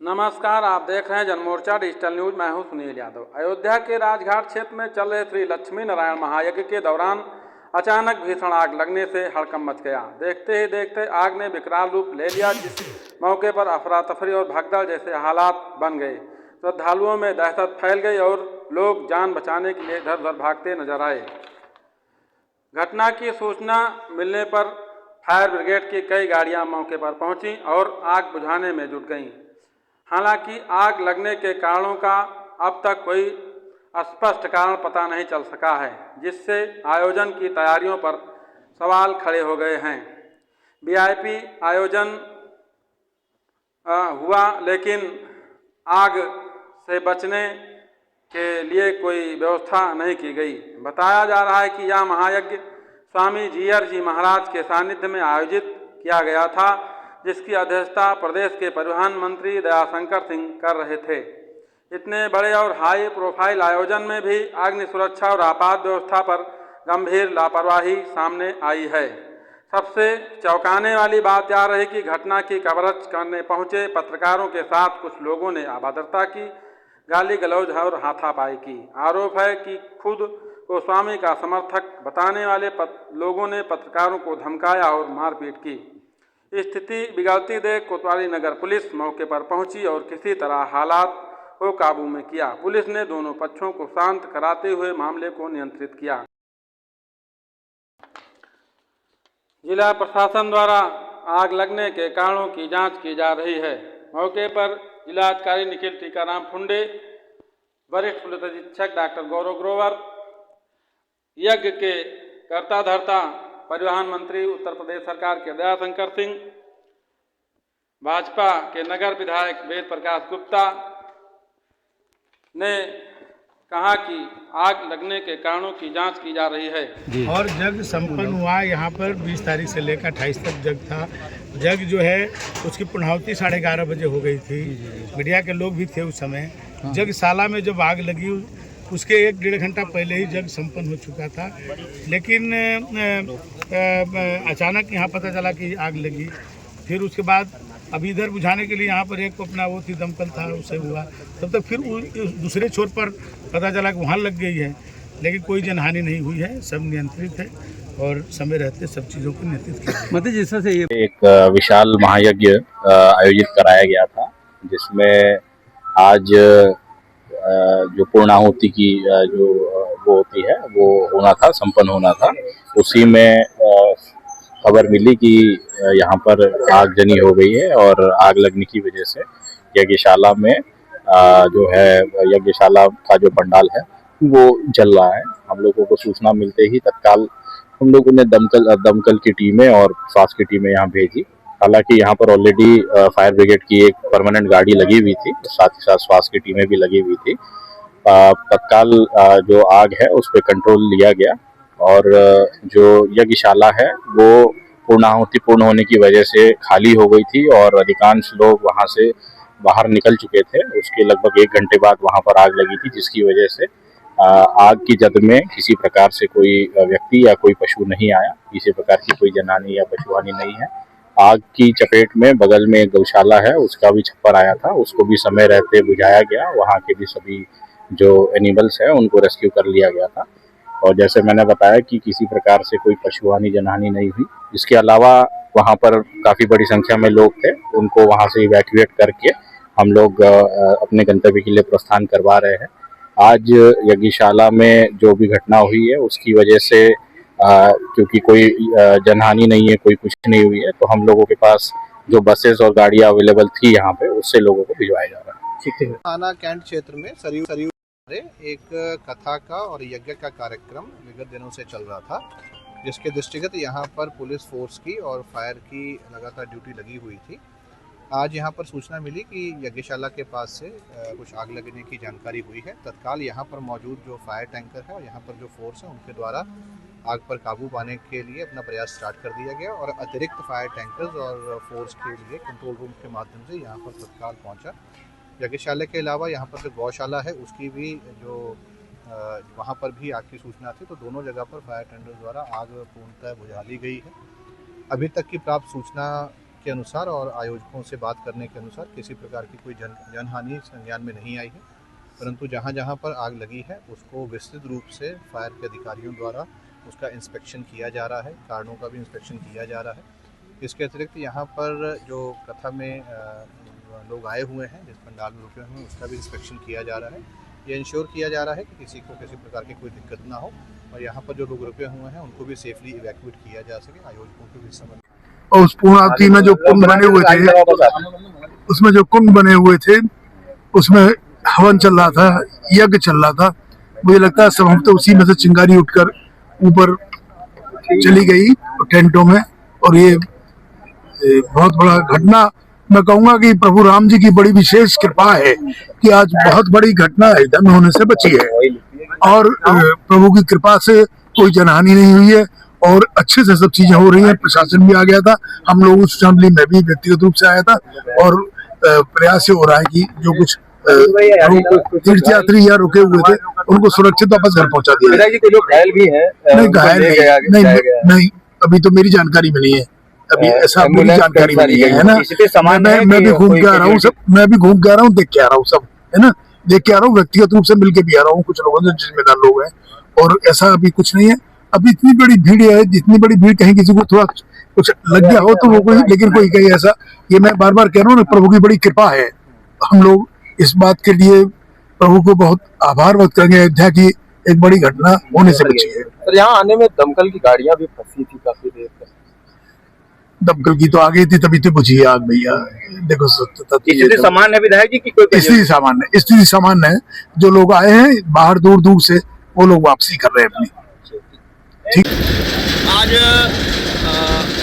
नमस्कार, आप देख रहे हैं जनमोर्चा डिजिटल न्यूज। मैं हूं सुनील यादव। अयोध्या के राजघाट क्षेत्र में चल रहे श्री लक्ष्मी नारायण महायज्ञ के दौरान अचानक भीषण आग लगने से हड़कंप मच गया। देखते ही देखते आग ने विकराल रूप ले लिया, जिस मौके पर अफरा तफरी और भगदड़ जैसे हालात बन गए। श्रद्धालुओं में दहशत फैल गई और लोग जान बचाने के लिए इधर उधर भागते नजर आए। घटना की सूचना मिलने पर फायर ब्रिगेड की कई गाड़ियां मौके पर पहुंची और आग बुझाने में जुट गईं। हालांकि आग लगने के कारणों का अब तक कोई स्पष्ट कारण पता नहीं चल सका है, जिससे आयोजन की तैयारियों पर सवाल खड़े हो गए हैं। वीआईपी आयोजन हुआ, लेकिन आग से बचने के लिए कोई व्यवस्था नहीं की गई। बताया जा रहा है कि यह महायज्ञ स्वामी जीयर जी महाराज के सानिध्य में आयोजित किया गया था, जिसकी अध्यक्षता प्रदेश के परिवहन मंत्री दयाशंकर सिंह कर रहे थे। इतने बड़े और हाई प्रोफाइल आयोजन में भी अग्नि सुरक्षा और आपात व्यवस्था पर गंभीर लापरवाही सामने आई है। सबसे चौंकाने वाली बात यह रही कि घटना की कवरेज करने पहुंचे पत्रकारों के साथ कुछ लोगों ने अभद्रता की, गाली गलौज और हाथापाई की। आरोप है कि खुद को स्वामी का समर्थक बताने वाले लोगों ने पत्रकारों को धमकाया और मारपीट की। स्थिति बिगड़ती देख कोतवाली नगर पुलिस मौके पर पहुंची और किसी तरह हालात को काबू में किया। पुलिस ने दोनों पक्षों को शांत कराते हुए मामले को नियंत्रित किया। जिला प्रशासन द्वारा आग लगने के कारणों की जांच की जा रही है। मौके पर जिलाधिकारी निखिल टीकाराम फुंडे, वरिष्ठ पुलिस अधीक्षक डॉक्टर गौरव ग्रोवर, यज्ञ के कर्ता धर्ता परिवहन मंत्री उत्तर प्रदेश सरकार के दयाशंकर सिंह, भाजपा के नगर विधायक वेद प्रकाश गुप्ता ने कहा कि आग लगने के कारणों की जांच की जा रही है। और जग संपन्न हुआ। यहाँ पर 20 तारीख से लेकर 28 तक जग था। जग जो है उसकी पूर्णाहुति 11:30 बजे हो गई थी। मीडिया के लोग भी थे उस समय। जगशाला में जब आग लगी उसके 1-1.5 घंटा पहले ही जग संपन्न हो चुका था, लेकिन अचानक यहाँ पता चला कि आग लगी। फिर उसके बाद अभी इधर बुझाने के लिए यहाँ पर एक अपना वो थी दमकल था, उससे हुआ। तब तक फिर दूसरे छोर पर पता चला कि वहाँ लग गई है, लेकिन कोई जनहानि नहीं हुई है। सब नियंत्रित है और समय रहते सब चीज़ों को नियंत्रित किया। मतलब जिस तरह से ये एक विशाल महायज्ञ आयोजित कराया गया था, जिसमें आज जो पूर्णाहुति की जो वो होती है वो होना था, संपन्न होना था। उसी में खबर मिली कि यहाँ पर आगजनी हो गई है और आग लगने की वजह से यज्ञशाला में जो है यज्ञशाला का जो पंडाल है वो जल रहा है। हम लोगों को सूचना मिलते ही तत्काल हम लोगों ने दमकल की टीमें और स्वास्थ्य की टीमें यहाँ भेजी। हालांकि यहाँ पर ऑलरेडी फायर ब्रिगेड की एक परमानेंट गाड़ी लगी हुई थी, साथ ही साथ स्वास्थ्य की टीमें भी लगी हुई थी। तत्काल जो आग है उस पर कंट्रोल लिया गया और जो यज्ञशाला है वो पूर्णाहुति पूर्ण होने की वजह से खाली हो गई थी और अधिकांश लोग वहाँ से बाहर निकल चुके थे। उसके लगभग 1 घंटे बाद वहाँ पर आग लगी थी, जिसकी वजह से आग की जद में किसी प्रकार से कोई व्यक्ति या कोई पशु नहीं आया। किसी प्रकार की कोई जनहानि या पशुहानि नहीं है। आग की चपेट में बगल में एक गौशाला है, उसका भी छप्पर आया था, उसको भी समय रहते बुझाया गया। वहाँ के भी सभी जो एनिमल्स हैं उनको रेस्क्यू कर लिया गया था। और जैसे मैंने बताया कि किसी प्रकार से कोई पशुहानि जनहानि नहीं हुई। इसके अलावा वहाँ पर काफ़ी बड़ी संख्या में लोग थे, उनको वहाँ से इवैक्यूएट करके हम लोग अपने गंतव्य के लिए प्रस्थान करवा रहे हैं। आज यज्ञशाला में जो भी घटना हुई है उसकी वजह से क्योंकि कोई जनहानि नहीं है, कोई कुछ नहीं हुई है, तो हम लोगों के पास जो बसेस और गाड़ियाँ अवेलेबल थी यहाँ पे उससे लोगों को भिजवाया जा रहा है। थाना कैंट क्षेत्र में सरयू एक कथा का और यज्ञ का कार्यक्रम विगत दिनों से चल रहा था, जिसके दृष्टिगत यहाँ पर पुलिस फोर्स की और फायर की लगातार ड्यूटी लगी हुई थी। आज यहाँ पर सूचना मिली कि यज्ञशाला के पास से कुछ आग लगने की जानकारी हुई है। तत्काल यहाँ पर मौजूद जो फायर टैंकर है और यहाँ पर जो फोर्स है उनके द्वारा आग पर काबू पाने के लिए अपना प्रयास स्टार्ट कर दिया गया और अतिरिक्त फायर टैंकर्स और फोर्स के लिए कंट्रोल रूम के माध्यम से यहाँ पर तत्काल पहुँचा। यज्ञशाला के अलावा यहाँ पर जो गौशाला है उसकी भी जो वहाँ पर भी आग की सूचना थी, तो दोनों जगह पर फायर टेंडर द्वारा आग पूर्णतः बुझा ली गई है। अभी तक की प्राप्त सूचना के अनुसार और आयोजकों से बात करने के अनुसार किसी प्रकार की कोई जनहानि संज्ञान में नहीं आई है, परंतु जहाँ जहाँ पर आग लगी है उसको विस्तृत रूप से फायर के अधिकारियों द्वारा उसका इंस्पेक्शन किया जा रहा है, कारणों का भी इंस्पेक्शन किया जा रहा है। इसके अतिरिक्त यहाँ पर जो कथा में लोग आए हुए हैं, जिस पंडाल में रुके हुए हैं, उसका भी इंस्पेक्शन किया जा रहा है। ये इंश्योर किया जा रहा है कि किसी को किसी प्रकार की कोई दिक्कत ना हो और यहाँ पर जो लोग रुके हुए हैं उनको भी सेफली इवैक्यूएट किया जा सके, आयोजकों को भी समझ। और उस पूर्णावती में जो कुंड बने हुए थे, उसमें जो कुंड बने हुए थे उसमें हवन चल रहा था, यज्ञ चल रहा था। मुझे लगता है संभवतः उसी में से चिंगारी उठकर ऊपर चली गई टेंटों में, और ये बहुत बड़ा घटना। मैं कहूंगा कि प्रभु राम जी की बड़ी विशेष कृपा है कि आज बहुत बड़ी घटना अयोध्या में होने से बची है, और प्रभु की कृपा से कोई जनहानि नहीं हुई है और अच्छे से सब चीजें हो रही हैं। प्रशासन भी आ गया था, हम लोग उस असेंबली में भी व्यक्तिगत रूप से आया था, और प्रयास हो रहा है कि जो कुछ तीर्थयात्री या रुके हुए थे उनको सुरक्षित वापस घर पहुंचा दिया जाए। घायल भी है? नहीं, घायल नहीं, अभी तो मेरी जानकारी में नहीं है, अभी ऐसा मेरी जानकारी में नहीं है ना। मैं भी घूम के आ रहा हूँ सब, मैं भी घूम के आ रहा हूँ, देख के आ रहा हूँ सब, है ना, देख के आ रहा हूँ, व्यक्तिगत रूप से मिलके भी आ रहा हूँ कुछ लोगों से, जिम्मेदार लोग हैं, और ऐसा अभी कुछ नहीं है। अभी इतनी बड़ी भीड़ है, जितनी बड़ी भीड़ कहीं किसी को थोड़ा कुछ लग गया हो तो वो कोई, लेकिन कोई कहीं ऐसा, ये मैं बार बार कह रहा हूँ ना, प्रभु की बड़ी कृपा है। हम लोग इस बात के लिए प्रभु को बहुत आभार व्यक्त करेंगे, अयोध्या की एक बड़ी घटना होने से बची है। सर, यहाँ आने में दमकल की गाड़ियां भी फंसी थी काफी देर तक। दमकल की तो आ गई थी, तभी तो बुझी है आग भैया। देखो स्थिति सामान्य है विधायक जी की? कोई स्थिति सामान्य है। जो लोग आए हैं बाहर दूर दूर से, वो लोग वापसी कर रहे हैं अपनी। ठीक। आज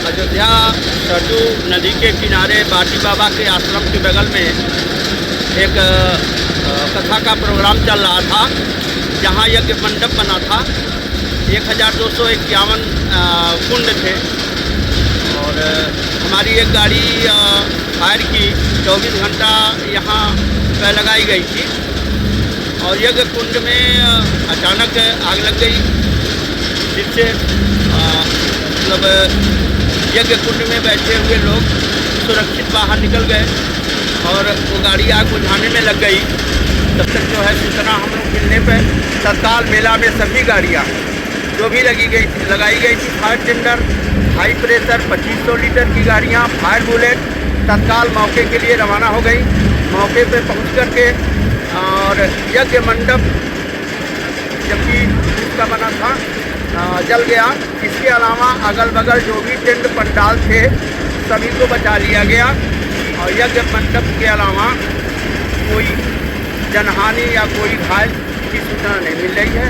अयोध्या सरजू नदी के किनारे बाटी बाबा के आश्रम के बगल में एक कथा का प्रोग्राम चल रहा था, जहाँ यज्ञ मंडप बना था। 1251 कुंड थे, और हमारी एक गाड़ी फायर की 24 घंटा यहाँ पे लगाई गई थी, और यज्ञ कुंड में अचानक आग लग गई, जिससे मतलब यज्ञ कुंड में बैठे हुए लोग सुरक्षित बाहर निकल गए, और वो गाड़ी आग बुझाने में लग गई। तब तक जो है सूचना हम लोग मिलने पर तत्काल मेला में सभी गाड़ियाँ जो भी लगाई गई थी, fire tender, high pressure 2500 litre की गाड़ियाँ, फायर बुलेट, तत्काल मौके के लिए रवाना हो गई। मौके पे पहुंच करके और यज्ञ मंडप जबकि उसका बना था जल गया। इसके अलावा अगल बगल जो भी टेंट पंडाल थे सभी को बचा लिया गया, और यज्ञ मंडप के अलावा कोई जनहानि या कोई घायल की सूचना नहीं मिल रही है।